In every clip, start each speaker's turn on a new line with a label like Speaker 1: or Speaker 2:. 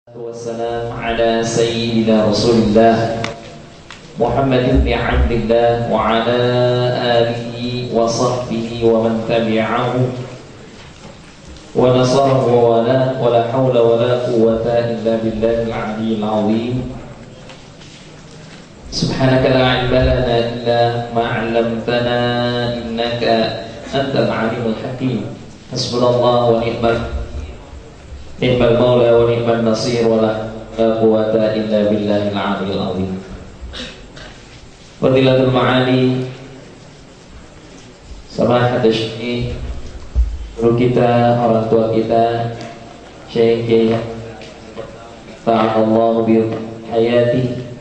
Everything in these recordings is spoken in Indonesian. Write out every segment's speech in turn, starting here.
Speaker 1: Wassalam ala sayyidina Rasulillah Muhammad ibn Abdillah wa ala alihi wa sahbihi wa man tabi'ahu wa nasarahu wa la hawla wa la quwwata illa billahil aliyyil azim. Subhanaka la ilma lana illa ma 'allamtana innaka antal alimul hakim. Hasbunallahu wa ni'mal maula wa ni'man nasir wa la quwwata illa billahil aliyyil azim. Fadilatul ma'ali Samahat Syekh, guru kita, orang tua kita, Syekh Kiai ta'allahu bi hayati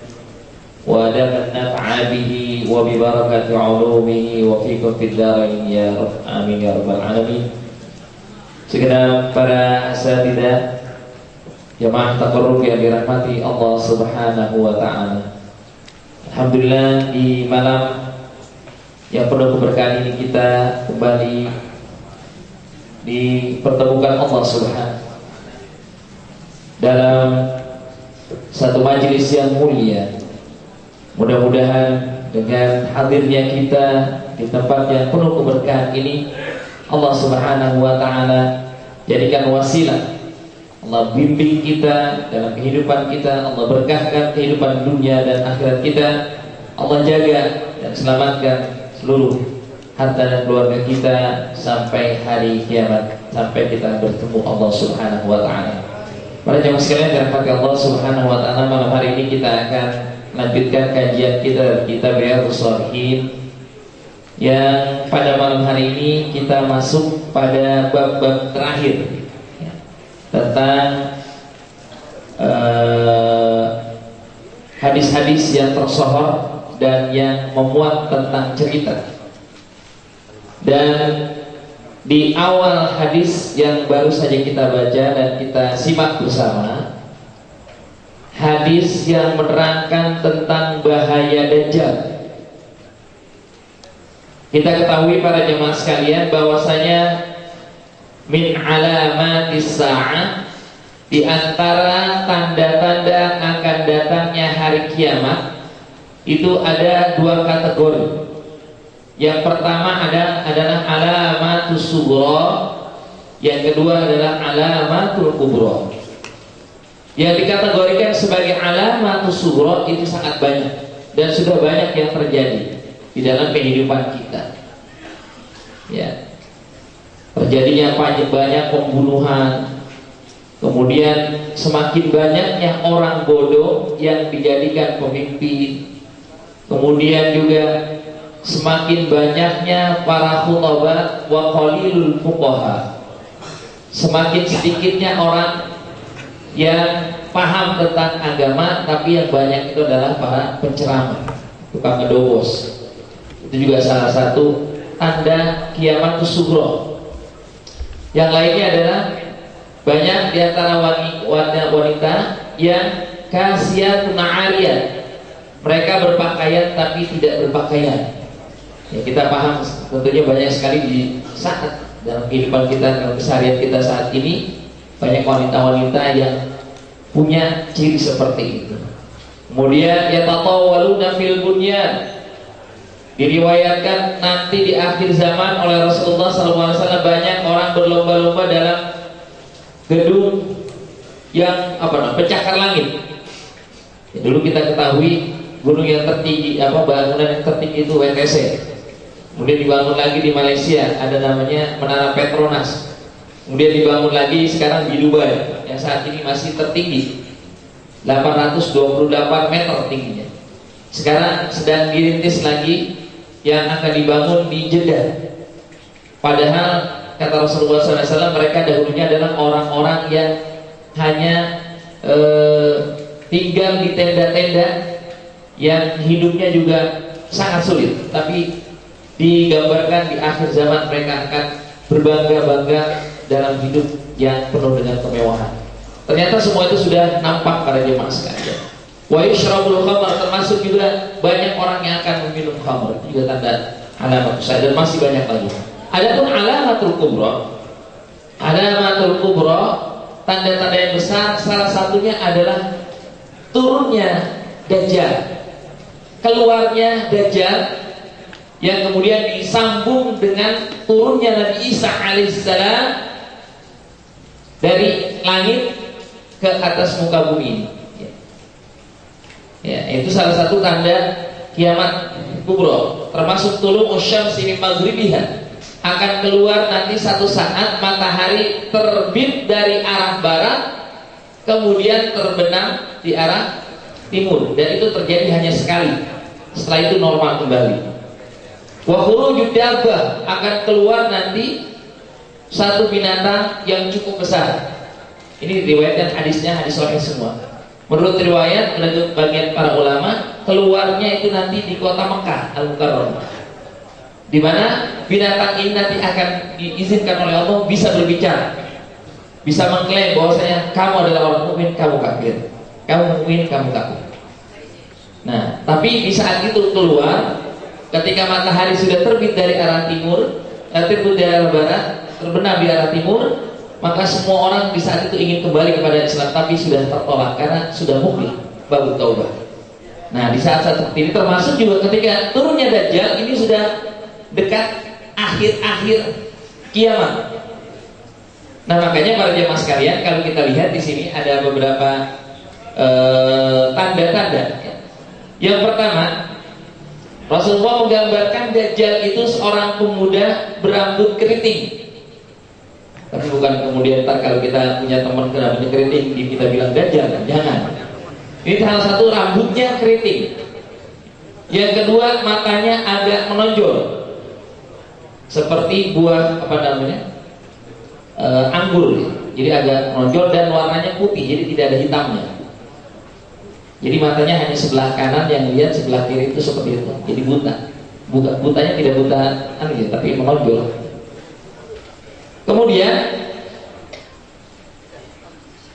Speaker 1: wa adab an-naf'a bihi wa bi barakati 'ulumihi wa fikum fid dharain ya rabb, amin ya rabbal alamin. Segenap para asatidzah jamaah taqarrub yang dirahmati Allah Subhanahu wa taala. Alhamdulillah, di malam yang penuh keberkahan ini kita kembali dipertemukan Allah Subhanahu dalam satu majelis yang mulia. Mudah-mudahan dengan hadirnya kita di tempat yang penuh keberkahan ini, Allah Subhanahu wa taala jadikan wasilah, Allah bimbing kita dalam kehidupan kita, Allah berkahkan kehidupan dunia dan akhirat kita, Allah jaga dan selamatkan seluruh harta dan keluarga kita sampai hari kiamat, sampai kita bertemu Allah Subhanahu wa taala. Para jemaah sekalian dirahmati Allah Subhanahu wa taala, malam hari ini kita akan lanjutkan kajian kita kitab Riyadhus Shalihin, yang pada malam hari ini kita masuk pada bab-bab terakhir ya, tentang hadis-hadis yang tersohor dan yang memuat tentang cerita. Dan di awal hadis yang baru saja kita baca dan kita simak bersama, hadis yang menerangkan tentang bahaya Dajjal. Kita ketahui para jemaah sekalian bahwasanya min alamatis sa'ah, di antara tanda-tanda akan datangnya hari kiamat itu ada dua kategori. Yang pertama adalah alamatus sughra, yang kedua adalah alamatul kubra. Yang dikategorikan sebagai alamatus sughra itu sangat banyak dan sudah banyak yang terjadi di dalam kehidupan kita. Ya, terjadinya banyak pembunuhan, kemudian semakin banyaknya orang bodoh yang dijadikan pemimpin, kemudian juga semakin banyaknya para khutbah wa qalilul fuqaha, semakin sedikitnya orang yang paham tentang agama, tapi yang banyak itu adalah para penceramah, tukang ngedobos. Itu juga salah satu tanda kiamat sughra. Yang lainnya adalah banyak di antara wanita yang kasiyatun 'ariyah, mereka berpakaian tapi tidak berpakaian. Ya, kita paham tentunya banyak sekali di saat dalam kehidupan kita, dalam keseharian kita saat ini, banyak wanita-wanita yang punya ciri seperti itu. Kemudian yatatawwaluna fil bunyan, diriwayatkan nanti di akhir zaman oleh Rasulullah SAW banyak orang berlomba-lomba dalam gedung yang pencakar langit. Ya, dulu kita ketahui gunung yang tertinggi, bangunan yang tertinggi itu WTC. Kemudian dibangun lagi di Malaysia, ada namanya Menara Petronas. Kemudian dibangun lagi sekarang di Dubai, yang saat ini masih tertinggi, 828 meter tingginya. Sekarang sedang dirintis lagi yang akan dibangun di Jeddah. Padahal kata Rasulullah SAW, mereka dahulunya adalah orang-orang yang hanya tinggal di tenda-tenda, yang hidupnya juga sangat sulit. Tapi digambarkan di akhir zaman mereka akan berbangga-bangga dalam hidup yang penuh dengan kemewahan. Ternyata semua itu sudah nampak pada jemaah sekalian. Wa yushrabul khamr, termasuk juga banyak orang yang akan meminum khamr. Itu juga tanda alamat besar, dan masih banyak lagi. Adapun alamatul kubra tanda-tanda yang besar, salah satunya adalah turunnya Dajjal, keluarnya Dajjal, yang kemudian disambung dengan turunnya Nabi Isa alaihissalam dari langit ke atas muka bumi ini. Ya, itu salah satu tanda kiamat kubro, termasuk tulung usyamsi min maghribiha, akan keluar nanti satu saat matahari terbit dari arah barat kemudian terbenam di arah timur, dan itu terjadi hanya sekali, setelah itu normal kembali. Wa khurujud dabbah, akan keluar nanti satu binatang yang cukup besar. Ini riwayat dan hadisnya hadis sahih semua. Menurut riwayat, menurut bagian para ulama, keluarnya itu nanti di kota Mekah Al-Mukarramah, di mana binatang ini nanti akan diizinkan oleh Allah bisa berbicara, bisa mengklaim bahwasanya kamu adalah orang mukmin, kamu kafir, kamu mukmin, kamu kafir. Nah, tapi di saat itu keluar, ketika matahari sudah terbit dari arah timur, terbit dari arah barat, terbenam di arah timur, maka semua orang di saat itu ingin kembali kepada Islam, tapi sudah tertolak karena sudah mukmin, baru taubah. Nah, di saat-saat seperti ini, termasuk juga ketika turunnya Dajjal, ini sudah dekat akhir-akhir kiamat. Nah, makanya para jemaah sekalian, kalau kita lihat di sini ada beberapa tanda-tanda. Yang pertama, Rasulullah menggambarkan Dajjal itu seorang pemuda berambut keriting. Tapi bukan kemudian kalau kita punya teman rambutnya keriting kita bilang Dajjal, jangan. Ini salah satu, rambutnya keriting. Yang kedua, matanya agak menonjol seperti buah anggur, jadi agak menonjol dan warnanya putih, jadi tidak ada hitamnya. Jadi matanya hanya sebelah kanan yang lihat, sebelah kiri itu seperti itu, jadi buta. Butanya tidak buta tapi menonjol. Kemudian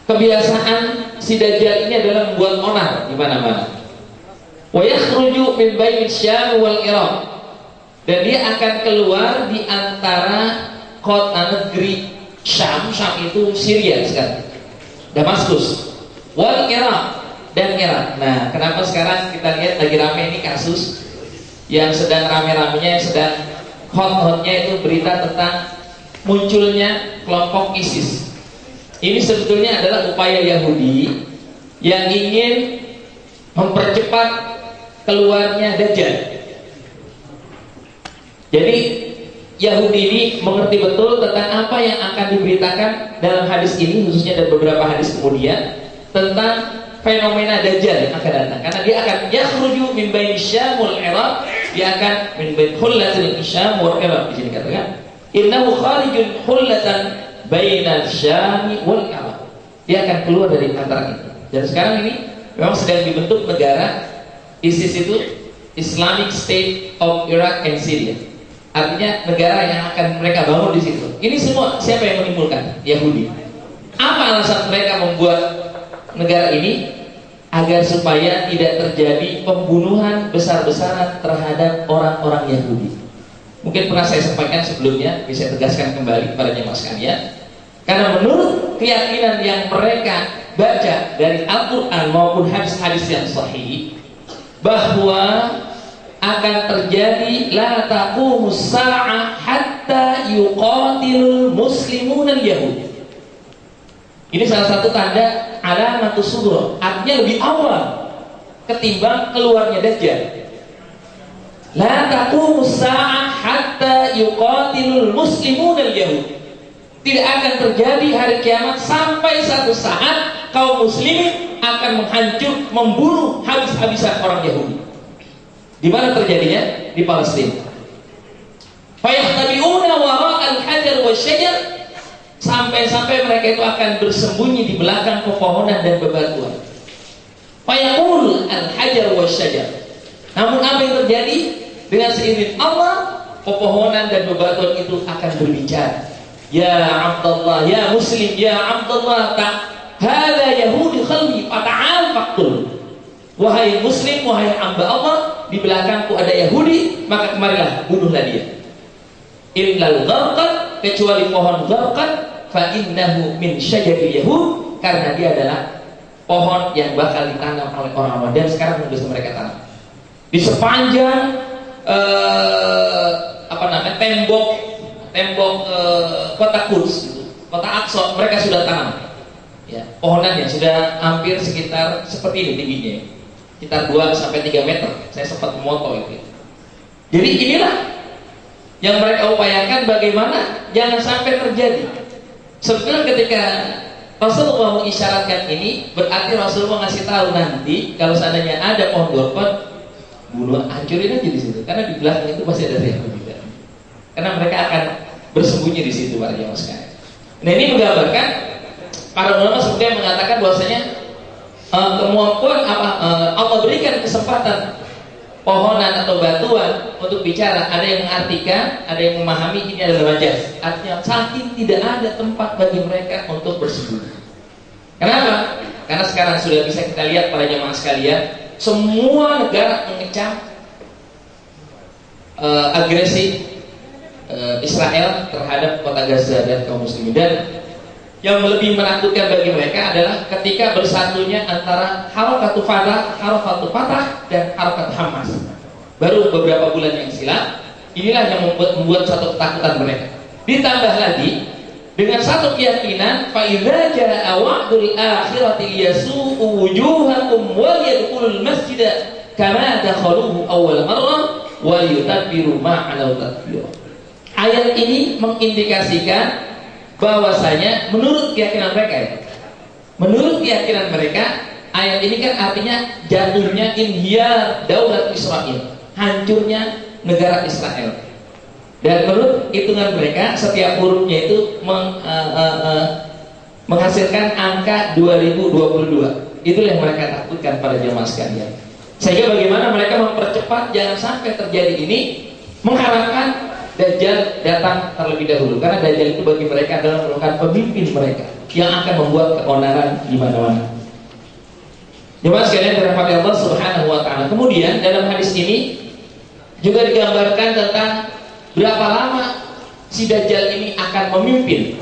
Speaker 1: kebiasaan si Dajjal ini adalah membuat onar di mana-mana. Wa yakhruju min baini Syam wal Iraq, dan dia akan keluar di antara kota negeri Syam itu Syria sekarang, Damaskus, wal Iraq, dan Irak. Nah, kenapa sekarang kita lihat lagi rame ini kasus yang sedang rame-ramenya, sedang hot-hotnya itu berita tentang munculnya kelompok ISIS. Ini sebetulnya adalah upaya Yahudi yang ingin mempercepat keluarnya Dajjal. Jadi Yahudi ini mengerti betul tentang apa yang akan diberitakan dalam hadis ini, khususnya dan beberapa hadis kemudian, tentang fenomena Dajjal yang akan datang. Karena dia akan yakhruju min baini Syam wal Iraq, dia akan min bain hullatil Syam wal Iraq, di sini katakan innahu kharijun hullatan bainal Syam wal Iraq. Dia akan keluar dari antara itu. Dan sekarang ini memang sedang dibentuk negara ISIS, itu Islamic State of Iraq and Syria. Artinya negara yang akan mereka bangun di situ. Ini semua siapa yang menimbulkan? Yahudi. Apa alasan mereka membuat negara ini? Agar supaya tidak terjadi pembunuhan besar-besaran terhadap orang-orang Yahudi. Mungkin pernah saya sampaikan sebelumnya, bisa tegaskan kembali kepada jemaah sekalian. Karena menurut keyakinan yang mereka baca dari Al-Quran maupun hadis-hadis yang sahih, bahwa akan terjadi la taqumus sa'ah hatta yuqatilul muslimun al-yahud. Ini salah satu tanda alamatus sughra, artinya lebih awal ketimbang keluarnya Dajjal. La taqumus sa'ah hatta yuqatilul muslimun al-yahud. Tidak akan terjadi hari kiamat sampai satu saat kaum muslimin akan membunuh habis-habisan orang Yahudi. Di mana terjadinya? Di Palestina. Fayahtabi'una wara'al hajar wasyajar, sampai-sampai mereka itu akan bersembunyi di belakang pepohonan dan bebatuan. Fayaqul al-hajar wasyajar. Namun apa yang terjadi? Dengan seizin Allah, pepohonan dan bebatuan itu akan berbicara. Ya Abdullah, ya Muslim, ya Abdullah, hadza Yahudi khalbi fata'al faqtul. Wahai Muslim, wahai hamba Allah, di belakangku ada Yahudi, maka kemarilah bunuhlah dia. Illal gharqad, kecuali pohon gharqad, fa innahu min syajaril yahud, karena dia adalah pohon yang bakal ditanam oleh orang-orang, dan sekarang sudah mereka tanam di sepanjang tembok kota Quds, kota Aqsa, mereka sudah tanam ya, pohonannya sudah hampir sekitar seperti ini tingginya, sekitar 2-3 meter. Saya sempat memoto itu. Jadi inilah yang mereka upayakan, bagaimana jangan sampai terjadi. Sebetulnya ketika Rasulullah mengisyaratkan ini, berarti Rasulullah ngasih tahu nanti kalau seandainya ada pohon dorpot, bunuh, hancurin aja di situ, karena di belakang itu pasti ada Yahudi juga. Karena mereka akan bersembunyi di situ, para jamaah sekalian. Nah, ini menggambarkan para ulama sebenarnya mengatakan bahwasanya kemampuan Allah berikan kesempatan pohonan atau batuan untuk bicara. Ada yang mengartikan, ada yang memahami ini adalah majaz. Artinya saking tidak ada tempat bagi mereka untuk bersembunyi. Kenapa? Karena sekarang sudah bisa kita lihat para jamaah sekalian, semua negara mengecam agresi Israel terhadap kota Gaza dan kaum muslimin. Dan yang lebih menakutkan bagi mereka adalah ketika bersatunya antara Harakatul Fatah dan Harakatul Hamas. Baru beberapa bulan yang silam, inilah yang membuat satu ketakutan mereka. Ditambah lagi dengan satu keyakinan, fa idza jaa wa'dul akhirati yasu'u wujuhakum wa yadkhulul masjida kama dakhaluhu awwal marrah wa yutabbiru ma 'ala tadbir. Ayat ini mengindikasikan bahwasanya menurut keyakinan mereka, ayat ini kan artinya jatuhnya inhiyar daulat Israel, hancurnya negara Israel. Dan menurut hitungan mereka, setiap hurufnya itu menghasilkan angka 2022. Itulah yang mereka takutkan pada jemaah sekalian. Sehingga bagaimana mereka mempercepat jangan sampai terjadi ini, mengharapkan Dajjal datang terlebih dahulu, karena Dajjal itu bagi mereka adalah merupakan pemimpin mereka yang akan membuat keonaran di mana-mana. Jemaah sekalian dirahmati Allah Subhanahu wa taala. Kemudian dalam hadis ini juga digambarkan tentang berapa lama si Dajjal ini akan memimpin.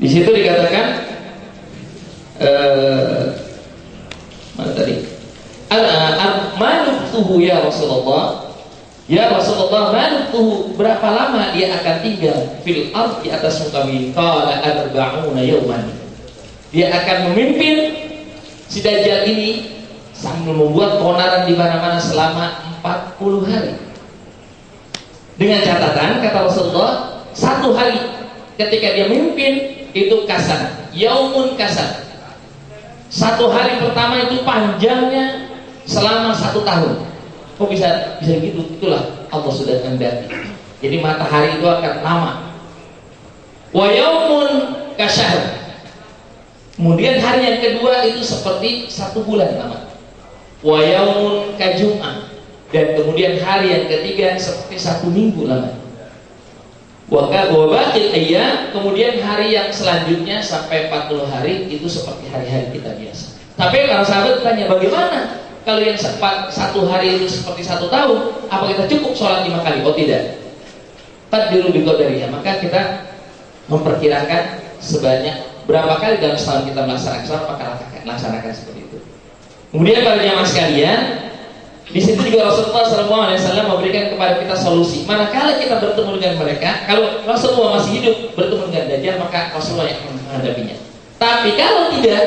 Speaker 1: Di situ dikatakan mana tadi? Al-manuftuhu ya Rasulullah. Ya Rasulullah, manuftuhu, berapa lama dia akan tinggal fil ard, di atas muka bumi? Qala arba'una yawman. Dia akan memimpin si Dajjal ini sambil membuat keonaran di mana-mana selama 40 hari. Dengan catatan, kata Rasulullah, 1 hari ketika dia memimpin itu kasar, yaumun kasar. 1 hari pertama itu panjangnya selama 1 tahun. Kok bisa gitu? Itulah Allah sudah kehendaki. Jadi matahari itu akan lama. Wa yaumun kasyahr. Kemudian hari yang kedua itu seperti 1 bulan lama. Wa yaumun kajum'ah. Dan kemudian hari yang ketiga seperti 1 minggu lama. Wa baqil ayyam, kemudian hari yang selanjutnya sampai 40 hari itu seperti hari-hari kita biasa. Tapi kalau sahabat tanya, bagaimana kalau yang 1 hari itu seperti 1 tahun? Apa kita cukup sholat 5 kali? Oh tidak. Tadbiru biqadariha. Maka kita memperkirakan sebanyak berapa kali dalam setahun kita melaksanakan sholat, maka laksanakan seperti itu. Kemudian para jamaah sekalian, di situ juga Rasulullah SAW memberikan kepada kita solusi. Manakala kita bertemu dengan mereka, kalau Rasulullah masih hidup bertemu dengan Dajjal, maka Rasulullah yang menghadapinya. Tapi kalau tidak,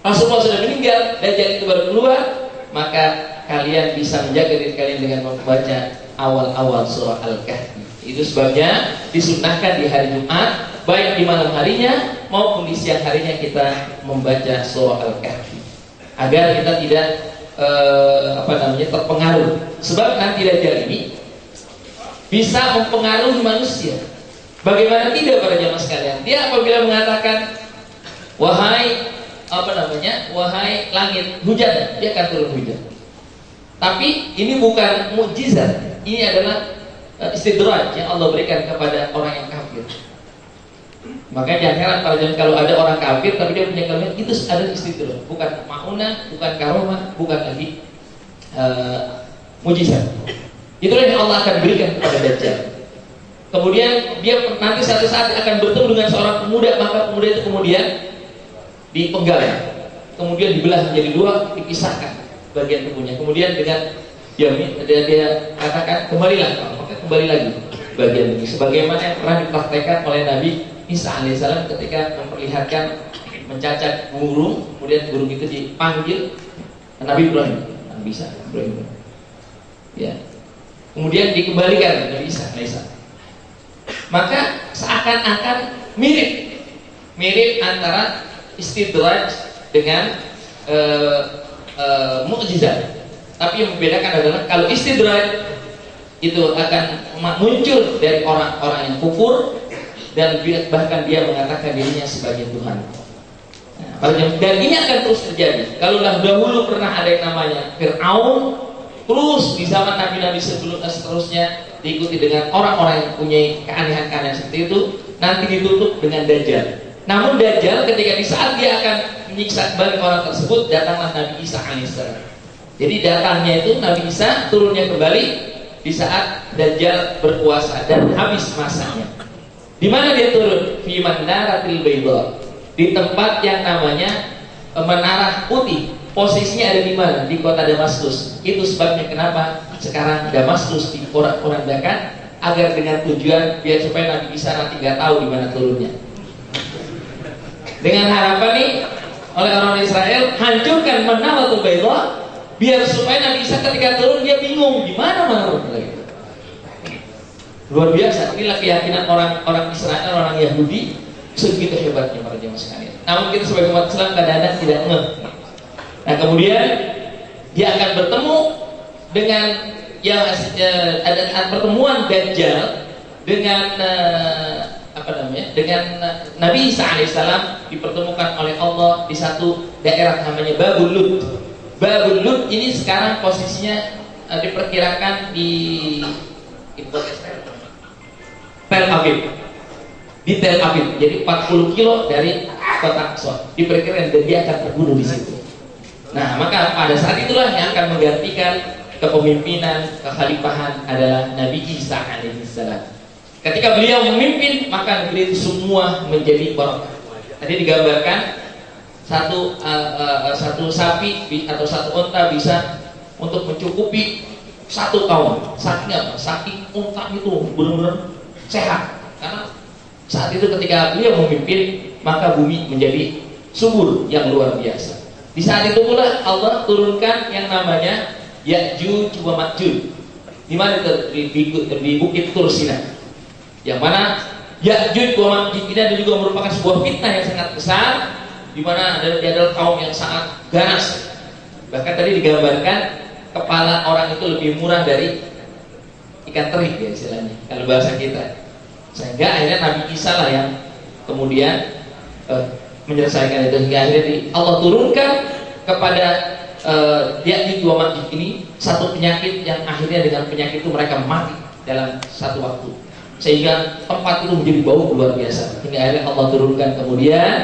Speaker 1: Rasulullah sudah meninggal, Dajjal itu baru keluar, maka kalian bisa menjaga diri kalian dengan membaca awal-awal surah Al-Kahfi. Itu sebabnya disunnahkan di hari Jumat, baik di malam harinya maupun di siang harinya kita membaca surah Al-Kahfi, agar kita tidak terpengaruh. Sebab nanti Dajjal ini bisa mempengaruhi manusia. Bagaimana tidak para jamaah sekalian? Dia apabila mengatakan, wahai langit, hujan, dia akan turun hujan. Tapi ini bukan mukjizat, ini adalah istidraj yang Allah berikan kepada orang yang kafir. Makanya jangan heran para jamaah kalau ada orang kafir tapi dia punya kalimat, itu ada istidraj, bukan maunah, bukan karomah, bukan lagi mukjizat. Itulah yang Allah akan berikan kepada Dajjal. Kemudian dia nanti satu saat akan bertemu dengan seorang pemuda, maka pemuda itu kemudian dipenggal, kemudian dibelah menjadi dua, dipisahkan bagian tubuhnya. Kemudian dengan dia katakan kembalilah, maka kembali lagi bagian ini. Sebagaimana yang pernah dipraktekkan oleh Nabi Isa alaihissalam ketika memperlihatkan mencacat burung, kemudian burung itu dipanggil Nabi Ibrahim, Nabi Isa, Ibrahim. Ya. Kemudian dikembalikan Nabi Isa alaihissalam. Maka seakan-akan mirip antara istidraj dengan mukjizat. Tapi yang membedakan adalah kalau istidraj itu akan muncul dari orang-orang yang kufur dan bahkan dia mengatakan dirinya sebagai Tuhan. Nah, dan ini akan terus terjadi. Kalau dahulu pernah ada yang namanya Fir'aun, terus di zaman nabi-nabi sebelumnya seterusnya diikuti dengan orang-orang yang punya keanehan-keanehan seperti itu, nanti ditutup dengan Dajjal. Namun Dajjal ketika di saat dia akan menyiksa kembali orang tersebut, datanglah Nabi Isa alaihissalam. Jadi datangnya itu Nabi Isa, turunnya kembali di saat Dajjal berkuasa dan habis masanya. Di mana dia turun? Fi manaratil bayda, di tempat yang namanya menara putih. Posisinya ada di mana? Di kota Damaskus. Itu sebabnya kenapa sekarang Damaskus diporak-porandakan agar dengan tujuan biar supaya Nabi Isa nanti nggak tahu di mana turunnya. Dengan harapan nih oleh orang Israel hancurkan Manaratul Bayda biar supaya Nabi Isa ketika turun dia bingung di mana Manaratul Bayda. Luar biasa. Inilah keyakinan orang Israel, orang Yahudi, segitu hebatnya para jemaah sekalian. Namun kita sebagai umat Islam kadang-kadang tidak ngeh. Nah kemudian dia akan bertemu dengan ada pertemuan Dajjal dengan dengan Nabi Isa alaihissalam dipertemukan oleh Allah di satu daerah namanya Babul Lud. Babul Lud ini sekarang posisinya diperkirakan di Tel Aviv. Di Tel Aviv, jadi 40 kilo dari kota Aqsa. Diperkirakan dan dia akan terbunuh di situ. Nah, maka pada saat itulah yang akan menggantikan kepemimpinan, kekhalifahan adalah Nabi Isa alaihissalam. Ketika beliau memimpin, maka negeri itu semua menjadi barokah. Tadi digambarkan satu sapi atau satu unta bisa untuk mencukupi 1 tahun. Saking apa? Saking unta itu benar-benar sehat. Karena saat itu ketika beliau memimpin, maka bumi menjadi subur yang luar biasa. Di saat itu pula Allah turunkan yang namanya Ya'juj wa Ma'juj. Di mana di Bukit Tur Sina. Yang mana Ya'juj wa Ma'juj ini juga merupakan sebuah fitnah yang sangat besar, di mana adalah kaum yang sangat ganas. Bahkan tadi digambarkan kepala orang itu lebih murah dari ikan teri ya istilahnya kalau bahasa kita. Sehingga akhirnya Nabi Isa lah yang kemudian menyelesaikan itu, hingga akhirnya Allah turunkan kepada Ya'juj wa Ma'juj ini satu penyakit yang akhirnya dengan penyakit itu mereka mati dalam satu waktu, sehingga tempat itu menjadi bau luar biasa. Hingga akhirnya Allah turunkan kemudian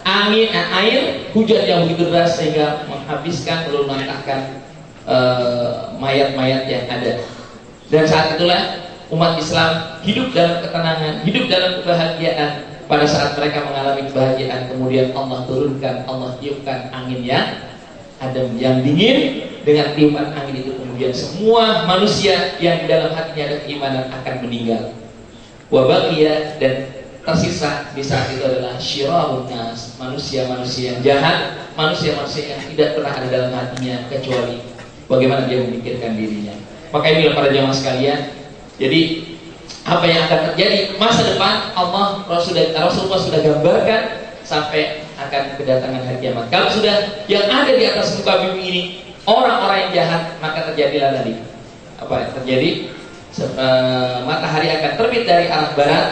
Speaker 1: air hujan yang begitu deras sehingga menghabiskan, melunakkan mayat-mayat yang ada. Dan saat itulah umat Islam hidup dalam ketenangan, hidup dalam kebahagiaan. Pada saat mereka mengalami kebahagiaan, kemudian Allah turunkan, Allah tiupkan angin yang adem, yang dingin. Dengan tiupan angin itu kemudian semua manusia yang di dalam hatinya ada keimanan akan meninggal. Wabaqiya, dan tersisa di saat itu adalah syirarun nas, manusia-manusia yang jahat, manusia-manusia yang tidak pernah ada dalam hatinya kecuali bagaimana dia memikirkan dirinya. Maka inilah para jamaah sekalian. Jadi apa yang akan terjadi masa depan Rasulullah sudah gambarkan sampai akan kedatangan hari kiamat. Kalau sudah yang ada di atas muka bumi ini orang-orang yang jahat, maka terjadilah tadi apa yang terjadi? Matahari akan terbit dari arah barat,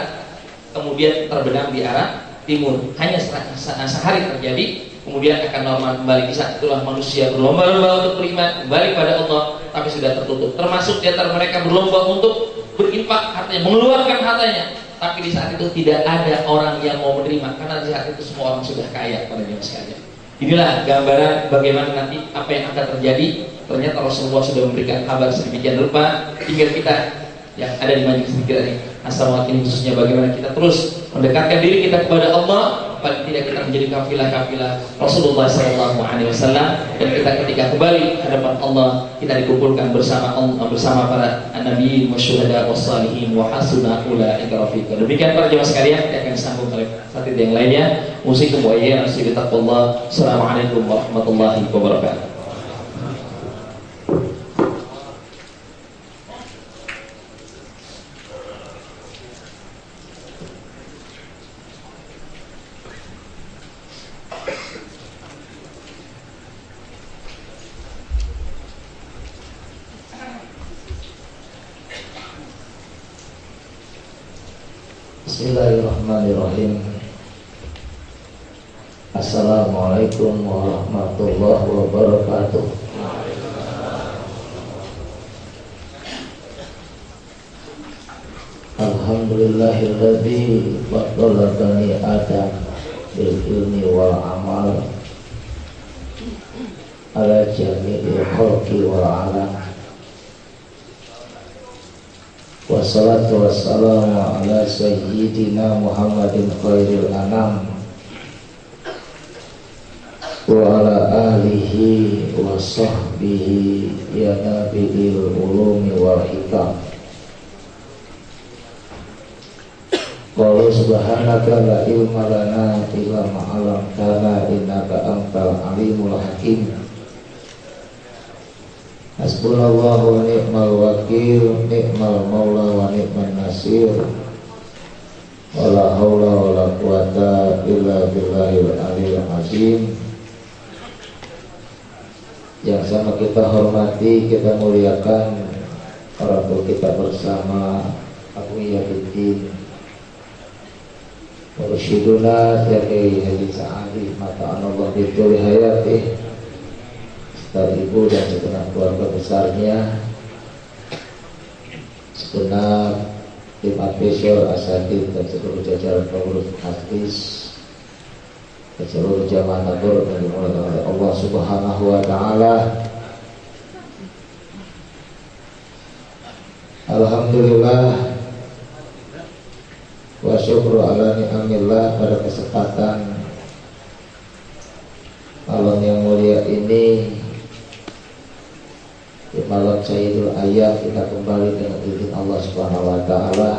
Speaker 1: kemudian terbenam di arah timur. Hanya sehari terjadi, kemudian akan normal kembali. Di saat itulah manusia berlomba-lomba untuk beriman kembali pada Allah, tapi sudah tertutup. Termasuk di antara mereka berlomba untuk berinfak hartanya, mengeluarkan hartanya, tapi di saat itu tidak ada orang yang mau menerima, karena di saat itu semua orang sudah kaya pada jamaah sekalian. Inilah gambaran bagaimana nanti apa yang akan terjadi. Ternyata Rasulullah sudah memberikan kabar sedemikian rupa, tinggal kita yang ada di majelis zikir ini Assalamualaikum khususnya bagaimana kita terus mendekatkan diri kita kepada Allah, paling tidak kita menjadi kafilah-kafilah Rasulullah SAW, dan kita ketika kembali ke hadapan Allah kita dikumpulkan bersama Allah, bersama para nabi, wasyuhada, wassalihin, wa hasuna ulaika rafiqa. Demikian para jemaah sekalian, kita akan sambung oleh satu yang lainnya. Usikum wa iyyakum bittaqwallah. Assalamualaikum warahmatullahi wabarakatuh.
Speaker 2: Bismillahirrahmanirrahim. Assalamualaikum warahmatullahi wabarakatuh. Alhamdulillahilladzi faddala bani Adam bil ilmi wal amal ala jami'il khalqi wal alam. Wassalatu wassalamu ala sayyidina Muhammadin khairil anam wa ala alihi wa sahbihi ya nabiil ulumi wal hikam. Qala subhanaka la ilma lana illa ma 'allamtana innaka antal alimul hakim. Hasbunallahu wa ni'mal wakil, ni'mal maula wa ni'man nasir. Wala haula wala quwata illa billahil aliyil azim. Yang sama kita hormati, kita muliakan orang tua kita bersama, Abu Yahuddin Mursyiduna Syekh Haji Sa'adi mata'anallah bituli hayatih, dari ibu dan segenap keluarga besarnya, segenap tim advisor, asatid dan seluruh jajaran pengurus hadis dan seluruh jamaah nadur yang dimuliakan oleh Allah Subhanahu wa taala. Alhamdulillah wa syukru ala ni'amillah. Pada kesempatan malam yang mulia ini, di malam Sayyidul Ayyam, kita kembali dengan izin Allah Subhanahu wa taala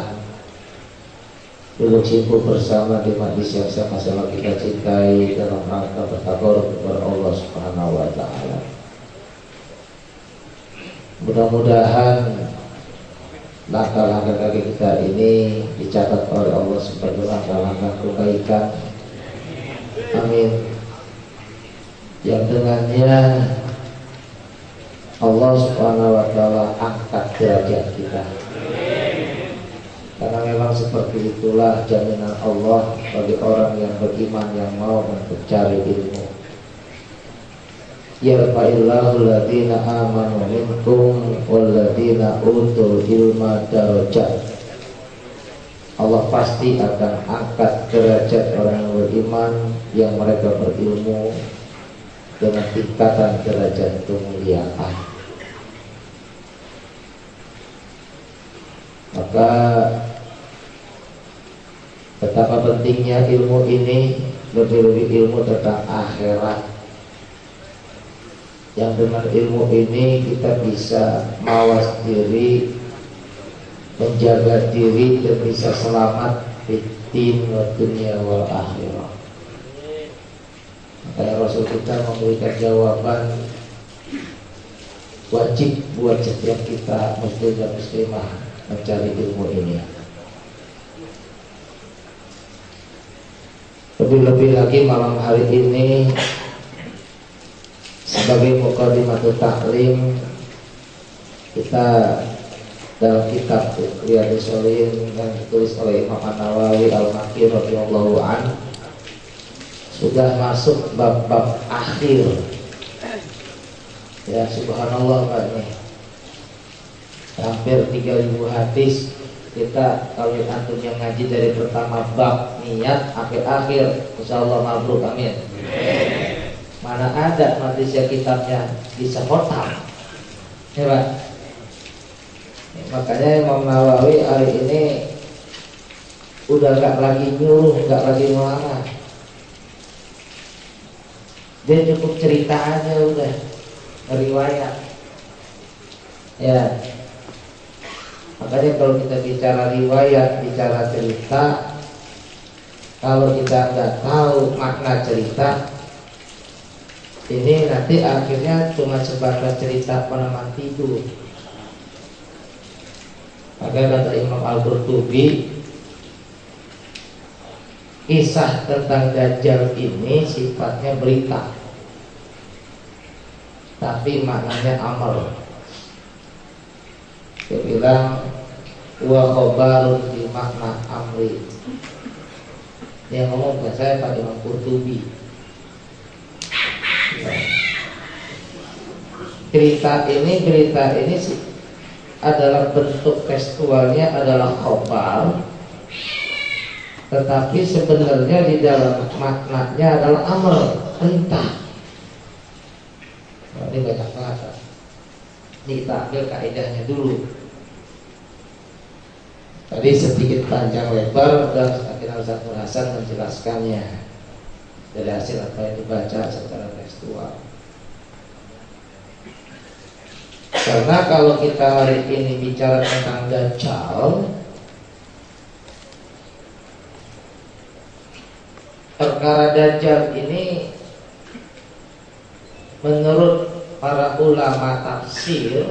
Speaker 2: duduk simpul bersama di majlis yang sama-sama kita cintai dalam rangka bertakabur kepada Allah Subhanahu wa taala. Mudah-mudahan langkah-langkah kaki kita ini dicatat oleh Allah sebagai langkah-langkah kebaikan. Amin. Yang dengannya Allah Subhanahu wa taala angkat derajat kita. Karena memang seperti itulah jaminan Allah bagi orang yang beriman, yang mau mencari ilmu. Yarfa'illahu alladziina aamanu minkum walladziina utul ilma darajat. Allah pasti akan angkat derajat orang yang beriman, yang mereka berilmu, dengan tingkatan derajat kemuliaan. Maka betapa pentingnya ilmu ini, lebih-lebih ilmu tentang akhirat, yang dengan ilmu ini kita bisa mawas diri, menjaga diri, dan bisa selamat di dunia wal akhirah. Makanya Rasul kita memberikan jawaban wajib buat setiap kita muslim dan muslimah mencari ilmu ini. Lebih-lebih lagi malam hari ini, sebagai muqaddimatul ta'lim, kita dalam kitab Riyadhus Shalihin yang ditulis oleh Imam An-Nawawi Al-Makki radhiyallahu anhu sudah masuk bab-bab akhir. Ya subhanallah Pak, nih hampir 3.000 hadis. Kita kalau antum yang ngaji dari pertama bab niat sampai akhir, insyaallah mabrur, amin. Mana ada manusia kitabnya bisa total, ya Pak. Makanya Imam Nawawi hari ini udah nggak lagi nyuruh, nggak lagi melarang. Dia cukup cerita aja udah, riwayat. Ya, makanya kalau kita bicara riwayat, bicara cerita, kalau kita nggak tahu makna cerita, ini nanti akhirnya cuma sebatas cerita peneman tidur. Maka kata Imam Al-Qurtubi, kisah tentang Dajjal ini sifatnya berita, tapi maknanya amal. Dia bilang wa khobarun di makna amri. Dia ngomong ke saya Pak Imam Qurtubi. Berita ini adalah bentuk tekstualnya adalah khobar, tetapi sebenarnya di dalam maknanya adalah amal, perintah. Ini banyak banget. Ini kita ambil kaidahnya dulu. Tadi sedikit panjang lebar dan akhirnya Ustaz Nur Hasan menjelaskannya dari hasil apa yang dibaca secara tekstual. Karena kalau kita hari ini bicara tentang Dajjal, perkara Dajjal ini menurut para ulama tafsir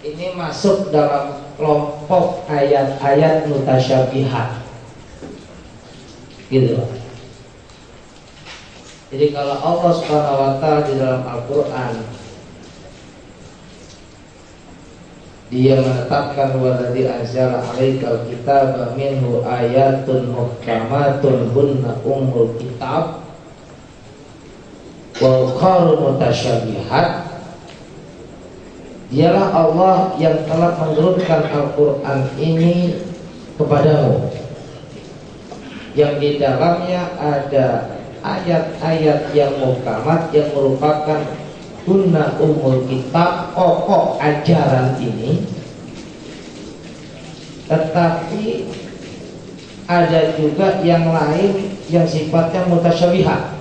Speaker 2: ini masuk dalam kelompok ayat-ayat mutasyabihat, gitu. Jadi kalau Allah Subhanahu wa Ta'ala di dalam Al-Quran Dia menetapkan waladzi anzala 'alaikal kitaba minhu ayatun muhkamatun hunna ummul kitab wa ukharu mutasyabihat. Dialah Allah yang telah menurunkan Al-Quran ini kepadamu, yang di dalamnya ada ayat-ayat yang muhkamat yang merupakan hunna ummul kitab, pokok ajaran ini. Tetapi ada juga yang lain yang sifatnya mutasyabihat.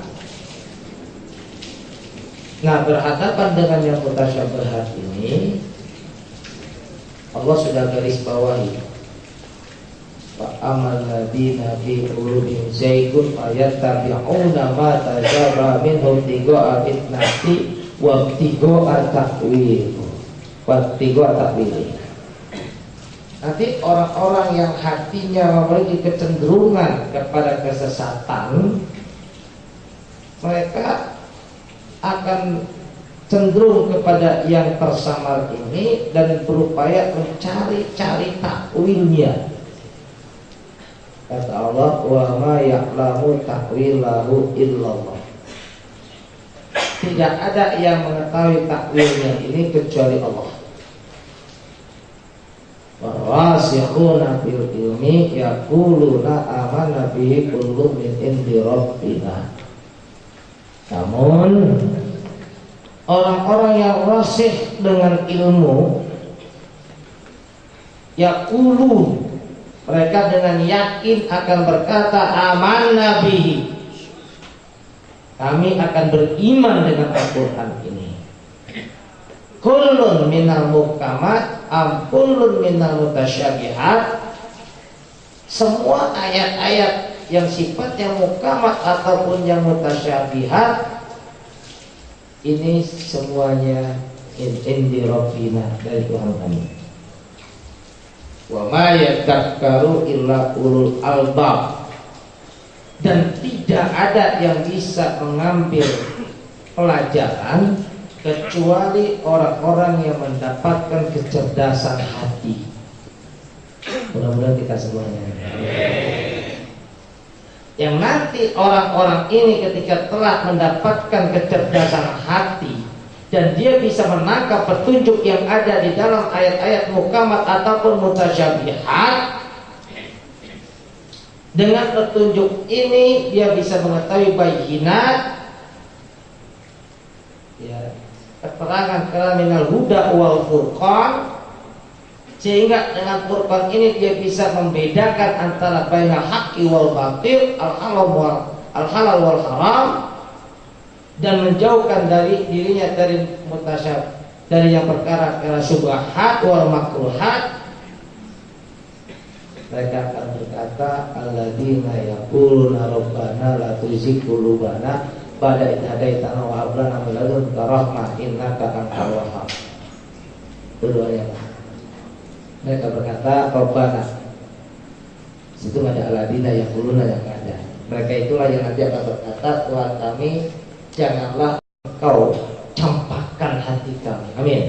Speaker 2: Nah, berhadapan dengan yang mutasyabihat ini, Allah sudah garis bawahi. Wa amal ladina fi qulubihim zaygun fayattabi'una ma tasyaba minhu ibtigha'a fitnati wa ibtigha'a ta'wil. Nanti orang-orang yang hatinya memiliki kecenderungan kepada kesesatan, mereka akan cenderung kepada yang tersamar ini dan berupaya mencari-cari takwilnya. Kata Allah, wa ma ya'lamu ta'wilahu illallah. Tidak ada yang mengetahui takwilnya ini kecuali Allah. Warasikhuna fil ilmi yaquluna amanna bihi kullun min indi rabbina. Namun orang-orang yang rasih dengan ilmu, yaqulu, mereka dengan yakin akan berkata amanna bihi, kami akan beriman dengan Al-Quran ini. Kullun minal muhkamat kullun minal mutasyabihat. Semua ayat-ayat yang sifatnya muhkamat ataupun yang mutasyabihat ini semuanya indi rabbina, dari Tuhan kami. Wa ma yadhakkaru illa ulul albab. Dan tidak ada yang bisa mengambil pelajaran kecuali orang-orang yang mendapatkan kecerdasan hati. Mudah-mudahan kita semuanya. Yang nanti orang-orang ini ketika telah mendapatkan kecerdasan hati dan dia bisa menangkap petunjuk yang ada di dalam ayat-ayat muhkamat ataupun mutasyabihat, dengan petunjuk ini dia bisa mengetahui bayyinat, ya, keterangan minal huda wal furqan, Sehingga dengan Furqan ini dia bisa membedakan antara bainal haqqi wal batil, al-halal wal haram, dan menjauhkan dari dirinya dari mutasyabih, dari yang perkara-perkara syubhat wal makruhat. Mereka akan berkata, alladzina yaquluna rabbana la tuzigh qulubana ba'da idh hadaitana wa hab lana min ladunka rahmah innaka antal wahhab. Keduanya mereka berkata rabbana. Situ ada alladzina yaquluna yang ada. Mereka itulah yang nanti akan berkata, Tuhan kami, janganlah Engkau campakkan hati kami. Amin.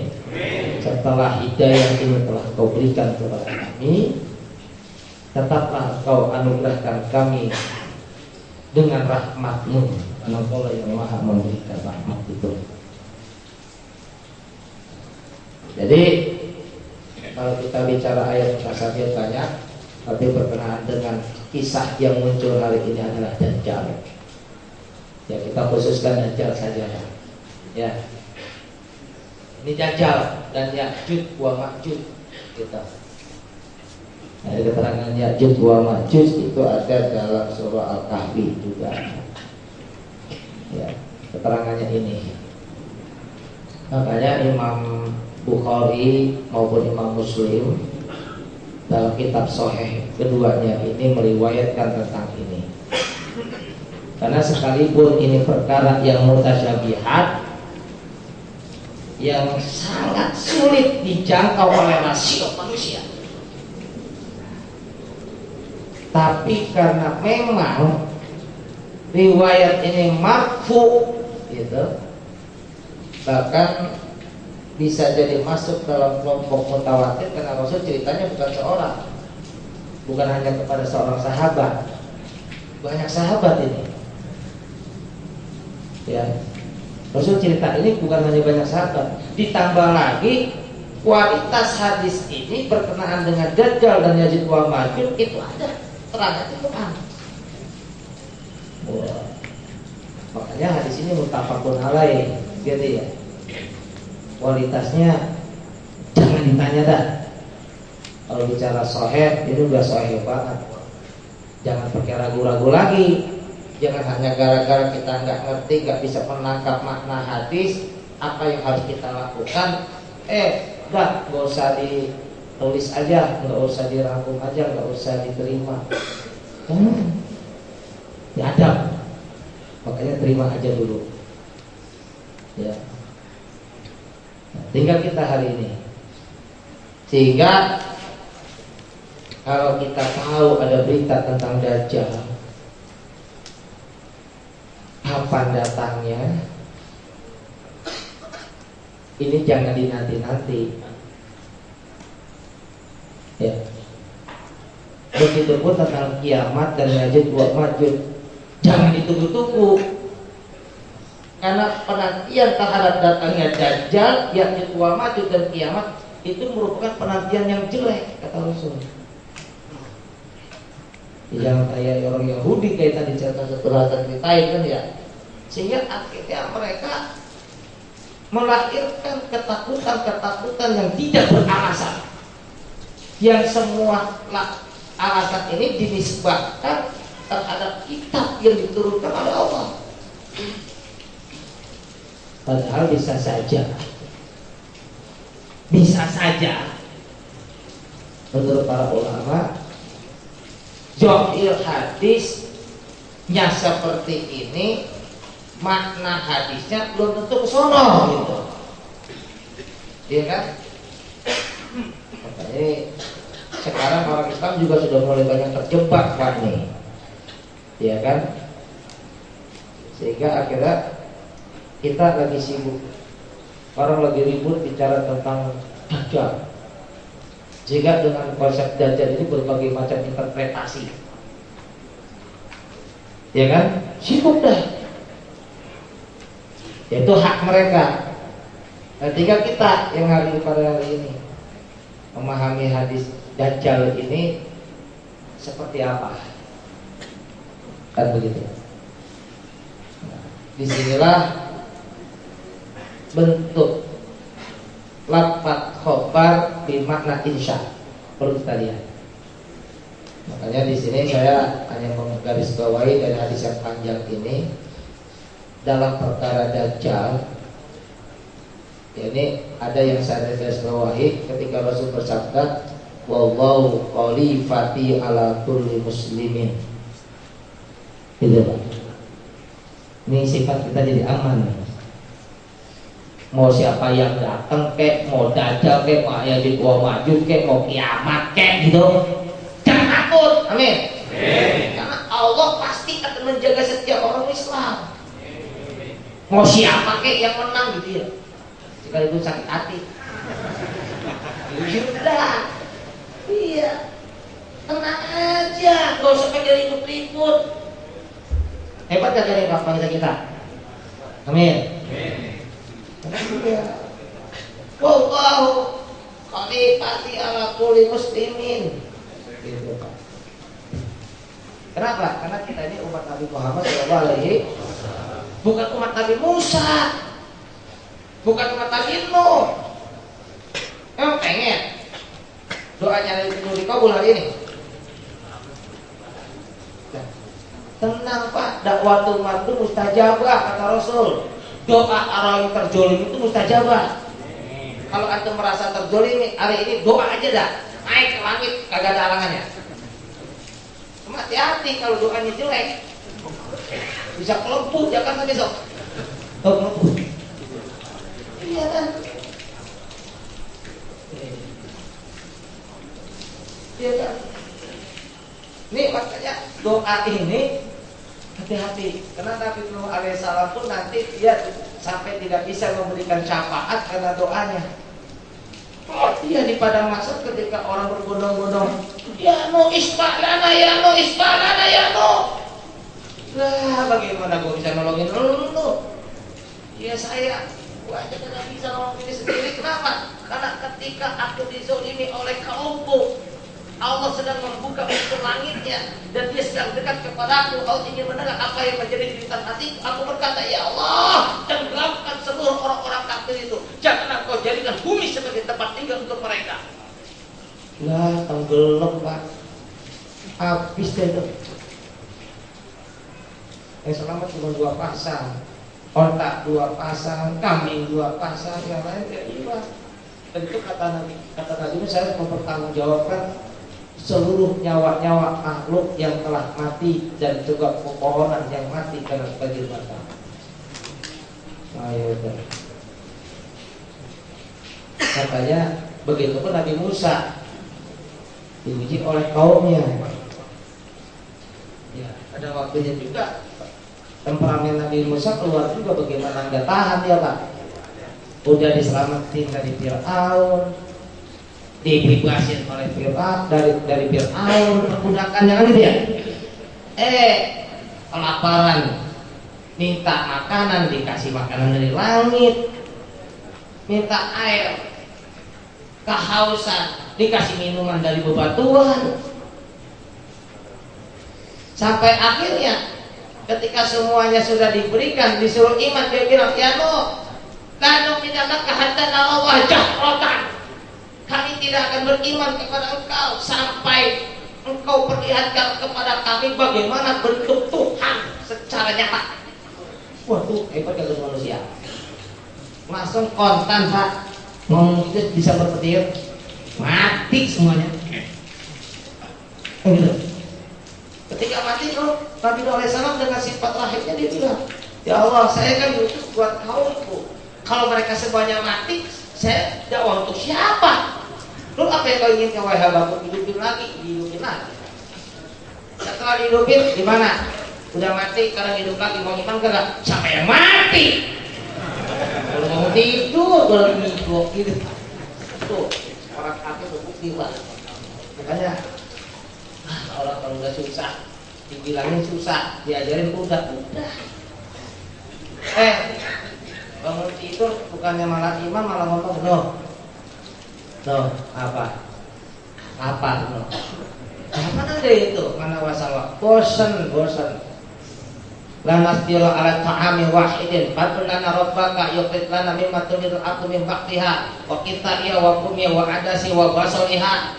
Speaker 2: Setelah hidayah ini telah Kau berikan kepada kami, tetaplah Engkau anugerahkan kami dengan rahmat-Mu, karena Engkau yang maha memberikan rahmat itu. Jadi kalau kita bicara ayat mutasabih banyak, tapi berkenaan dengan kisah yang muncul hari ini adalah Dajjal. Ya, kita khususkan Dajjal saja. Ya, ini Dajjal dan Ya'juj wa Ma'juj kita. Nah, keterangan Ya'juj wa Ma'juj itu ada dalam surah Al-Kahfi juga. Ya, keterangannya ini. Makanya Imam Bukhari maupun Imam Muslim dalam kitab Sahih keduanya ini meriwayatkan tentang ini. Karena sekalipun ini perkara yang mutasyabihat, yang sangat sulit dijangkau oleh rasio manusia, tapi karena memang riwayat ini marfu gitu, bahkan bisa jadi masuk dalam kelompok mutawatir karena Rasul ceritanya bukan seorang, bukan hanya kepada seorang sahabat, banyak sahabat ini. Ya, Rasul cerita ini bukan hanya banyak sahabat, ditambah lagi kualitas hadis ini berkenaan dengan Dajjal dan Ya'juj wa Ma'juj itu ada terangnya di Quran. Makanya hadis ini muttafaqun alaih, gitu ya. Kualitasnya jangan ditanya dah. Kalau bicara sahih, ini udah sahih banget. Jangan pakai ragu-ragu lagi. Jangan hanya gara-gara kita nggak ngerti, nggak bisa menangkap makna hadis, apa yang harus kita lakukan? Nggak usah ditulis aja, nggak usah dirangkum aja, nggak usah diterima. Diadab. Makanya terima aja dulu. Ya. Tinggal kita hari ini. Sehingga kalau kita tahu ada berita tentang Dajjal, kapan datangnya, ini jangan dinanti-nanti. Ya. Begitupun tentang kiamat dan Ya'juj wa Ma'juj, jangan ditunggu-tunggu. Karena penantian terhadap datangnya Dajjal, Ya'juj wa Ma'juj dan kiamat itu merupakan penantian yang jelek, kata Rasul. Jangan kayak orang Yahudi kayak tadi setelah ceritain kan ya. Sehingga akhirnya mereka melahirkan ketakutan-ketakutan yang tidak beralasan. Yang semua alasan ini dinisbahkan terhadap kitab yang diturunkan oleh Allah. Padahal bisa saja menurut para ulama zahir hadisnya seperti ini, makna hadisnya belum tentu kesono gitu. Iya kan? Makanya sekarang orang Islam juga sudah mulai banyak terjebak nih. Iya kan? Sehingga akhirnya kita lagi sibuk, orang lagi ribut bicara tentang Dajjal. Sehingga dengan konsep Dajjal ini berbagai macam interpretasi. Ya kan? Sibuk dah. Itu hak mereka. Nah, tinggal kita yang hari pada hari ini memahami hadis Dajjal ini seperti apa. Kan begitu. Nah, disinilah bentuk lafaz khobar di makna insya. Perlu kita lihat. Makanya di sini saya hanya menggarisbawahi dari hadis yang panjang ini dalam perkara Dajjal. Ini ada yang saya garisbawahi ketika Rasul bersabda, wallahu khalifati ala kulli muslimin. Gitu Pak. Ini sifat kita jadi aman. Mau siapa yang datang kek, mau Dajjal kek, mau Ya'juj Ma'juj kek, mau kiamat kek gitu, jangan takut. Amin. Karena Allah pasti akan menjaga setiap orang Islam. Mau siapa kek yang menang gitu ya. Sekalipun sakit hati. Sudah. Iya. Tenang aja, gak usah pakai ribut-ribut. Hebat gak dari bangsa kita? Amin. Wallahu khalifati ala kulli muslimin. Kenapa? Karena kita ini umat Nabi Muhammad SAW, bukan umat Nabi Musa, bukan umat Nabi Nuh. Emang pengen doanya Nabi Nuh dikabul hari ini? Tenang Pak, dakwah umat itu mustajabah kata Rasul. Doa orang yang terjolim itu mustajabah. Kalau antum merasa terjolim hari ini, doa aja dah, naik ke langit, kagak ada halangannya. Cuma hati-hati kalau doanya jelek, bisa kelemput ya kan besok. Kelemput. Iya kan? Iya kan? Ini makanya doa ini hati-hati, karena Nabi Nuh alaihissalam pun nanti dia sampai tidak bisa memberikan syafaat karena doanya. Dia di padang mahsyar ketika orang berbondong-bondong, ya Nuh isbalana, ya Nuh isbalana, ya Nuh. Lah bagaimana gue bisa nolongin lu? Ya saya, gua aja tidak bisa nolongin diri sendiri. Kenapa? Karena ketika aku dizolimi oleh kaumku, Allah sedang membuka pintu langitnya dan dia sedang dekat kepadaku. Allah ingin mendengar apa yang menjadi cerita hatiku. Aku berkata, ya Allah, tenggelamkan seluruh orang-orang kafir itu. Jangan engkau jadikan bumi sebagai tempat tinggal untuk mereka. Lah, tenggelam Pak. Habis deh itu. Yang selamat cuma 2 pasang, ontak 2 pasang, kambing 2 pasang, yang lain tidak hilang. Dan itu kata Nabi saya mempertanggungjawabkan seluruh nyawa-nyawa makhluk yang telah mati dan juga pepohonan yang mati karena banjir bandang. Ayo, katanya begitu pun Nabi Musa diuji oleh kaumnya. Ya, ada waktunya juga temperamen Nabi Musa keluar juga, bagaimana nggak tahan ya Pak. Udah diselamatin dari Fir'aun, dibebasin oleh Fir'aun dari Fir'aun perbudakannya kan gitu ya. Kelaparan, minta makanan, dikasih makanan dari langit. Minta air, kehausan, dikasih minuman dari bebatuan. Sampai akhirnya ketika semuanya sudah diberikan, disuruh iman, dia bilang, ya Nuh, lanu minallah kahantana Allah jahrotan. Kami tidak akan beriman kepada engkau sampai engkau perlihatkan kepada kami bagaimana bentuk Tuhan secara nyata. Waduh, hebat kalau manusia. Langsung kontan Pak, ngomong itu bisa berpetir, mati semuanya. Gitu. Ketika mati Nabi Nuh alaihissalam dengan sifat rahimnya dia bilang, ya Allah, saya kan diutus buat kaumku. Kalau mereka semuanya mati, saya dakwah untuk siapa? Lalu apa yang kau inginkan wahai hambaku? Hidupin lagi. Setelah dihidupin, di mana? Udah mati, sekarang hidup lagi. Mau iman enggak? Siapa yang mati? Kalau mau tidur, kalau tidur gitu. Tuh, orang kafir berbukti Pak. Makanya, orang kalau udah susah, dibilangin susah, diajarin udah. Bangun tidur bukannya malah iman, malah ngomong no, apa no. Mana ada itu? Mana masalah? Bosan.
Speaker 3: la nasbiru ala ta'amin wahidin fad'u lana rabbaka yuqit lana mimma tunidul ardu min baqtiha wa qitaiha wa qumya wa adasi wa basaliha.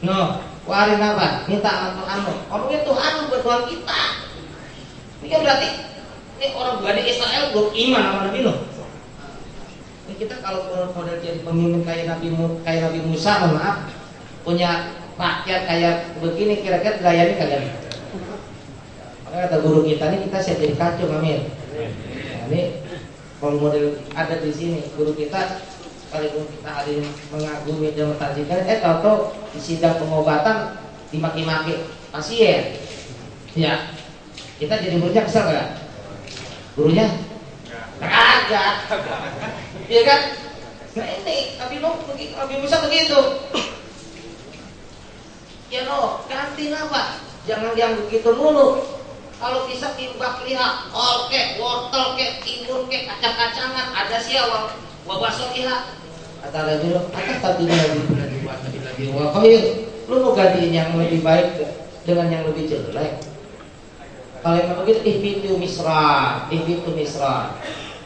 Speaker 3: No, warin apa? Minta sama Tuhanmu. Ngomongnya Tuhanmu buat Tuhan kita. Ini kan berarti ini orang Bani Israel belum iman sama Nabi Nuh. Ini kita kalau model jadi pemimpin kayak Nabi Musa, maaf, punya rakyat kayak begini, kira-kira layani kalian. Makanya kata guru kita ini kita siap jadi kacau, amin. Nah, ini kalau model ada di sini, guru kita sekalipun kita hari ini mengagumi dan mentajikkan, tahu-tahu di sidang pengobatan dimaki-maki pasien. Ya, kita jadi muridnya kesel gak? Gurunya? Kagak. Iya kan? Nah ini Nabi Musa begitu. Ya no, ganti apa? Jangan yang begitu mulu. Kalau bisa timbak lihat, kek, wortel kek, timun kek, kacang-kacangan, ada siapa? Wabaso lihat. Kata Nabi, atas tadi Nabi Wakoyil, lu mau gantiin yang lebih baik dengan yang lebih jelek. Kalau yang begitu, ihbitu Misra.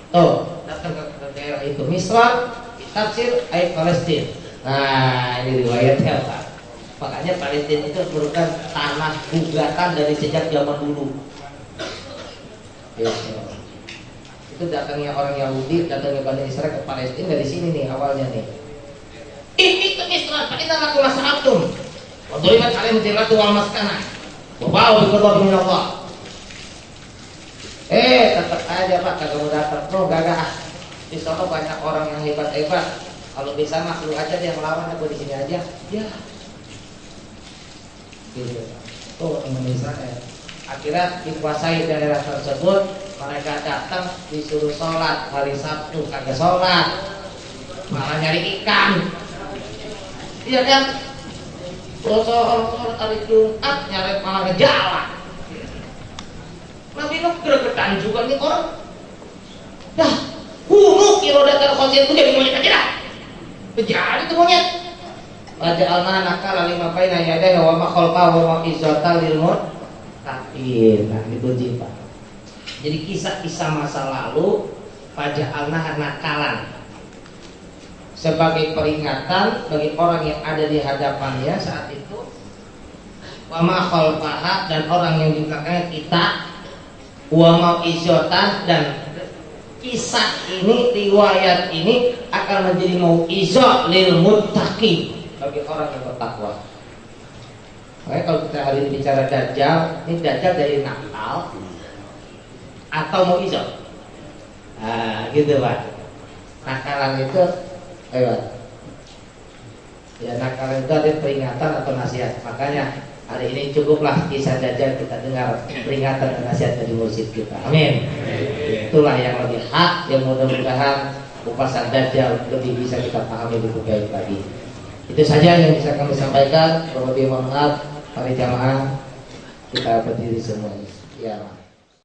Speaker 3: Tuh, datang ke daerah itu Misra, tafsir ayat Palestina. Nah, ini riwayatnya Pak. Makanya Palestina itu merupakan tanah gugatan dari sejak zaman dulu. Ya, itu datangnya orang Yahudi, datangnya Bani Israel ke Palestina dari sini nih awalnya nih. Ihbitu Misra, fa inna lakum mas'abtum. Wa duribat alaihim dhillatu wal maskana. Wa ba'u bi ghadabin min Allah. Tetap aja Pak, kagak mau datang. No, gagah. Di sana banyak orang yang hebat-hebat. Kalau bisa mah lu aja dia melawan, aku di sini aja. Ya. Gitu. Tuh Indonesia akhirnya dikuasai daerah tersebut, mereka datang disuruh sholat hari Sabtu kagak sholat, malah nyari ikan. Iya kan? Sholat hari Jumat nyari malah ngejalan. Nabi Nuh gregetan juga nih orang. Dah, bunuh kilo datar konsen itu jadi monyet aja dah. Jadi itu monyet. Waja'alna nakala lima baina yadayhi wa ma khalfahu wa izzatan lil muttaqin. Nah, dipuji Pak. Jadi kisah-kisah masa lalu waja'alna nakalan sebagai peringatan bagi orang yang ada di hadapannya saat itu, wa ma khalfaha, dan orang yang di belakangnya kita, wa ma izzatan, dan kisah ini, riwayat ini akan menjadi mau'izah lil muttaqin, bagi orang yang bertakwa. Makanya kalau kita hari ini bicara Dajjal, ini Dajjal dari nakal atau mau'izah. Nah, gitu Pak. Nakalan itu, ya nakalan itu ada peringatan atau nasihat. Makanya hari ini cukuplah kisah Dajjal kita dengar, peringatan dan nasihat dari mursyid kita. Amin. Itulah yang lebih hak, yang mudah-mudahan kupasan Dajjal lebih bisa kita pahami lebih baik lagi. Itu saja yang bisa kami sampaikan. Berlebih mohon maaf, para jamaah kita berdiri semuanya. Ya.